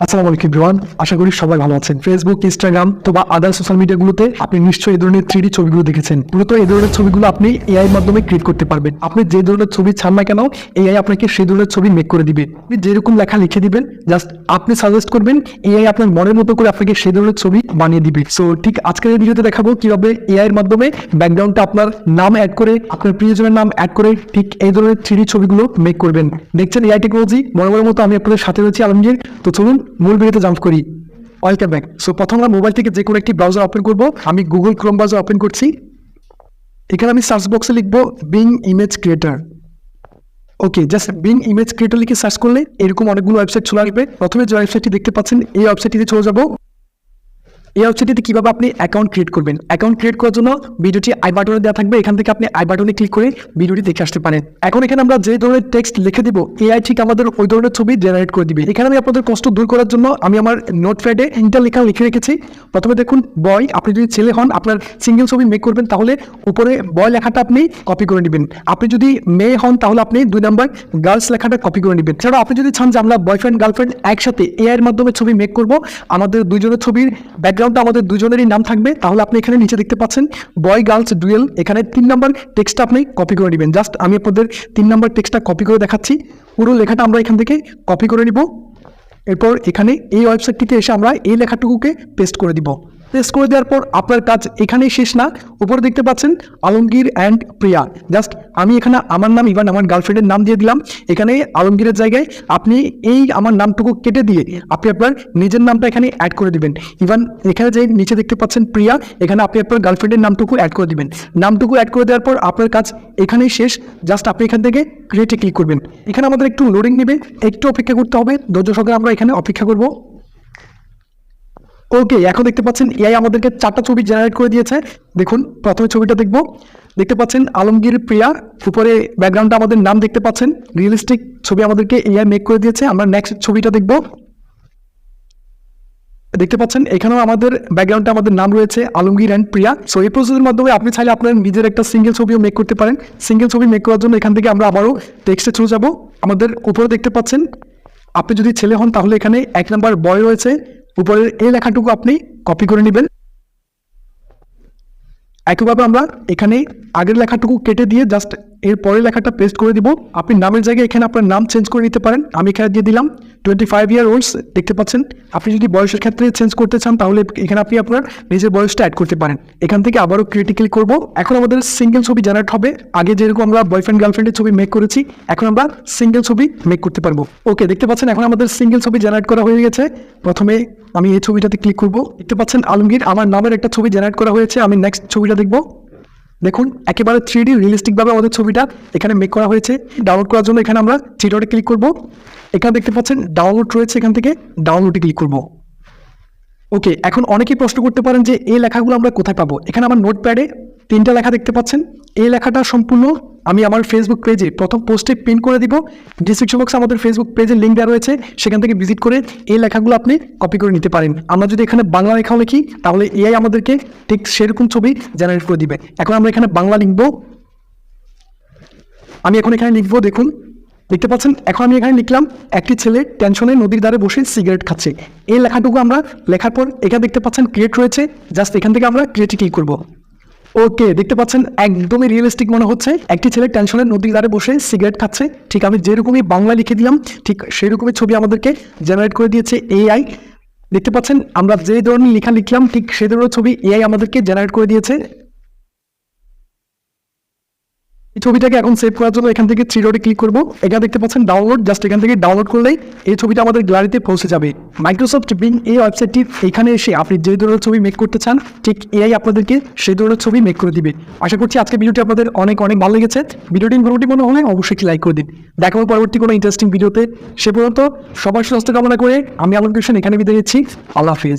আসসালামু আলাইকুম এভরিওয়ান, আশা করি সবাই ভালো আছেন। ফেসবুক, ইনস্টাগ্রাম বা আদার সোশ্যাল মিডিয়াগুলোতে আপনি নিশ্চয়ই এই ধরনের 3D ছবিগুলো দেখেছেন। মূলত এই ধরনের ছবিগুলো আপনি এআই এর মাধ্যমে ক্রিয়েট করতে পারবেন। আপনি যে ধরনের ছবি চান না কেন, এআই আপনাকে সেই ধরনের ছবি মেক করে দিবে। আপনি যেরকম লেখা লিখে দিবেন, জাস্ট আপনি সাজেস্ট করবেন, এআই আপনার মনের মতো করে আপনাকে সেই ধরনের ছবি বানিয়ে দিবে। সো ঠিক আজকের এই ভিডিওতে দেখাবো কিভাবে এআই এর মাধ্যমে ব্যাকগ্রাউন্ডে আপনার নাম অ্যাড করে, আপনার প্রিয়জনের নাম অ্যাড করে ঠিক এই ধরনের 3D ছবিগুলো মেক করবেন। দেখছেন এআই টেকনোলজি, বরাবরের মতো আমি আপনাদের সাথে রয়েছি আলমগীর। তো চলুন মূল ভিডিওতে জাম্প করি। Welcome back. সো প্রথম আমরা মোবাইল থেকে যে কোনো একটি ব্রাউজার ওপেন করব। আমি গুগল ক্রোম ব্রাউজার ওপেন করছি। এখানে আমি সার্চ বক্সে লিখবো বিং ইমেজ ক্রিয়েটার। ওকে, জাস্ট বিং ইমেজ ক্রিয়েটার লিখে সার্চ করলে এরকম অনেকগুলো ওয়েবসাইট চলে আসবে। প্রথমে যে ওয়েবসাইটটি দেখতে পাচ্ছেন, এই ওয়েবসাইটটিতে চলে যাব। এই ওয়েবসাইটটিতে কিভাবে আপনি অ্যাকাউন্ট ক্রিয়েট করবেন। অ্যাকাউন্ট ক্রিয়েট করার জন্য ভিডিওটি আই বাটনে দেওয়া থাকবে, এখান থেকে আপনি আই বাটনে ক্লিক করে ভিডিওটি দেখে আসতে পারেন। এখন এখানে আমরা যে ধরনের টেক্সট লিখে দিব, এআই ঠিক আমাদের ওই ধরনের ছবি জেনারেট করে দিবে। এখানে আমি আপনাদের কষ্ট দূর করার জন্য আমি আমার নোটপ্যাডে লেখা লিখে রেখেছি। প্রথমে দেখুন বয়, আপনি যদি ছেলে হন, আপনার সিঙ্গেল ছবি মেক করবেন, তাহলে উপরে বয় লেখাটা আপনি কপি করে নেবেন। আপনি যদি মেয়ে হন, তাহলে আপনি 2 নাম্বার গার্লস লেখাটা কপি করে নেবেন। এছাড়াও আপনি যদি চান যে আমরা বয়ফ্রেন্ড গার্লফ্রেন্ড একসাথে এআই এর মাধ্যমে ছবি মেক করব, আমাদের দুইজনের ছবির ব্যাকগ্রাউন্ডটা আমাদের দুজনের নাম থাকবে, তাহলে আপনি এখানে নিচে দেখতে পাচ্ছেন বয় গার্লস ডুয়েল, এখানে 3 নাম্বার টেক্সটটা আপনি কপি করে নেবেন। জাস্ট আমি আপনাদের 3 নাম্বার টেক্সটটা কপি করে দেখাচ্ছি। পুরো লেখাটা আমরা এখান থেকে কপি করে নিব। এরপর এখানে এই ওয়েবসাইটটিতে এসে আমরা এই লেখাটুকুকে পেস্ট করে দিব। পেস্ট করে দেওয়ার পর আপনার কাজ এখানেই শেষ না। উপরে দেখতে পাচ্ছেন আলমগীর অ্যান্ড প্রিয়া। জাস্ট আমি এখানে আমার নাম ইভান আমার গার্লফ্রেন্ডের নাম দিয়ে দিলাম। এখানে আলমগীরের জায়গায় আপনি এই আমার নামটুকু কেটে দিয়ে আপনি আপনার নিজের নামটা এখানে অ্যাড করে দিবেন। ইভান এখানে যে নিচে দেখতে পাচ্ছেন প্রিয়া, এখানে আপনি আপনার গার্লফ্রেন্ডের নামটুকু অ্যাড করে দিবেন। নামটুকু অ্যাড করে দেওয়ার পর আপনার কাজ এখানেই শেষ। জাস্ট আপনি এখান থেকে ক্রিয়েটে ক্লিক করবেন। এখানে আমাদের একটু লোডিং নেবে, একটু অপেক্ষা করতে হবে। ধৈর্য সহকারে আমরা এখানে অপেক্ষা করব। ওকে, এখন দেখতে পাচ্ছেন এআই আমাদেরকে 4টা ছবি জেনারেট করে দিয়েছে। দেখুন প্রথমে ছবিটা দেখব। দেখতে পাচ্ছেন আলমগীর প্রিয়া, উপরে ব্যাকগ্রাউন্ডটা আমাদের নাম দেখতে পাচ্ছেন। রিয়েলিস্টিক ছবি আমাদেরকে এআই মেক করে দিয়েছে। আমরা নেক্সট ছবিটা দেখব। দেখতে পাচ্ছেন এখানেও আমাদের ব্যাকগ্রাউন্ডে আমাদের নাম রয়েছে আলমগীর অ্যান্ড প্রিয়া। সো এই প্রসেসের মাধ্যমে আপনি চাইলে আপনার নিজের একটা সিঙ্গেল ছবিও মেক করতে পারেন। সিঙ্গেল ছবি মেক করার জন্য এখান থেকে আমরা আবারও টেক্সটে চলে যাব। আমাদের উপরে দেখতে পাচ্ছেন, আপনি যদি ছেলে হন তাহলে এখানে 1 নাম্বার বয় রয়েছে, উপরের এই লেখাটুকু আপনি কপি করে নেবেন। একইভাবে আমরা এখানে আগের লেখাটুকু কেটে দিয়ে জাস্ট এর পরের লেখাটা পেস্ট করে দিব। আপনি নামের জায়গায় এখানে আপনার নাম চেঞ্জ করে নিতে পারেন। আমি এখানে দিয়ে দিলাম 25 ইয়ার ওল্ডস। দেখতে পাচ্ছেন আপনি যদি বয়সের ক্ষেত্রে চেঞ্জ করতে চান, তাহলে এখানে আপনি আপনার নিজের বয়সটা অ্যাড করতে পারেন। এখান থেকে আবারও ক্রিটিক্যাল করব। এখন আমাদের সিঙ্গেল ছবি জেনারেট হবে। আগে যেরকম আমরা বয়ফ্রেন্ড গার্লফ্রেন্ডের ছবি মেক করেছি, এখন আমরা সিঙ্গেল ছবি মেক করতে পারবো। ওকে, দেখতে পাচ্ছেন এখন আমাদের সিঙ্গেল ছবি জেনারেট করা হয়ে গেছে। প্রথমে আমি এই ছবিটাতে ক্লিক করব। দেখতে পাচ্ছেন আলমগীর আমার নামের একটা ছবি জেনারেট করা হয়েছে। আমি নেক্সট ছবিটা দেখব। দেখুন একেবারে 3D রিয়েলিস্টিকভাবে আমাদের ছবিটা এখানে মেক করা হয়েছে। ডাউনলোড করার জন্য এখানে আমরা 3 ডটে ক্লিক করব। এখানে দেখতে পাচ্ছেন ডাউনলোড রয়েছে, এখান থেকে ডাউনলোডে ক্লিক করব। ওকে, এখন অনেকেই প্রশ্ন করতে পারেন যে এই লেখাগুলো আমরা কোথায় পাবো। এখানে আমার নোটপ্যাডে 3টা লেখা দেখতে পাচ্ছেন। এই লেখাটা সম্পূর্ণ আমি আমার ফেসবুক পেজে প্রথম পোস্টে পিন করে দিব। ডিসক্রিপশন বক্সে আমাদের ফেসবুক পেজের লিঙ্ক দেওয়া রয়েছে, সেখান থেকে ভিজিট করে এই লেখাগুলো আপনি কপি করে নিতে পারেন। আমরা যদি এখানে বাংলা লেখাও লিখি, তাহলে এআই আমাদেরকে ঠিক সেরকম ছবি জেনারেট করে দিবে। এখন আমরা এখানে বাংলা লিখব। আমি এখন এখানে লিখবো। দেখুন দেখতে পাচ্ছেন এখন আমি এখানে লিখলাম একটি ছেলে টেনশনে নদীর ধারে বসে সিগারেট খাচ্ছে। এই লেখাটুকু আমরা লেখার পর এখানে দেখতে পাচ্ছেন ক্রিয়েট রয়েছে। জাস্ট এখান থেকে আমরা ক্রিয়েটে ক্লিক করব। ওকে, দেখতে পাচ্ছেন একদমই রিয়েলিস্টিক মনে হচ্ছে। একটি ছেলে টেনশনের নদীর ধারে বসে সিগারেট খাচ্ছে। ঠিক আমি যেরকমই বাংলা লিখে দিলাম, ঠিক সেরকমই ছবি আমাদেরকে জেনারেট করে দিয়েছে এআই। দেখতে পাচ্ছেন আমরা যে ধরনের লেখা লিখলাম, ঠিক সেই ধরনের ছবি এআই আমাদেরকে জেনারেট করে দিয়েছে। এই ছবিটাকে এখন সেভ করার জন্য এখান থেকে 3 ডটে ক্লিক করব। এখানে দেখতে পাচ্ছেন ডাউনলোড। জাস্ট এখান থেকে ডাউনলোড করলেই এই ছবিটা আমাদের গ্যালারিতে পৌঁছে যাবে। মাইক্রোসফট বিং এই ওয়েবসাইটটি এখানে এসে আপনি যে ধরনের ছবি মেক করতে চান, ঠিক এআই আপনাদেরকে সেই ধরনের ছবি মেক করে দিবে। আশা করছি আজকে ভিডিওটি আপনাদের অনেক অনেক ভালো লেগেছে। ভিডিওটি ইনফরমেটিভ মনে হলে অবশ্যই একটি লাইক করে দিন। দেখা হবে পরবর্তী কোনো ইন্টারেস্টিং ভিডিওতে। সে পর্যন্ত সবার সুস্বাস্থ্য কামনা করে আমি আলমগীর হোসেন এখানে বিদায় নিচ্ছি। আল্লাহ হাফিজ।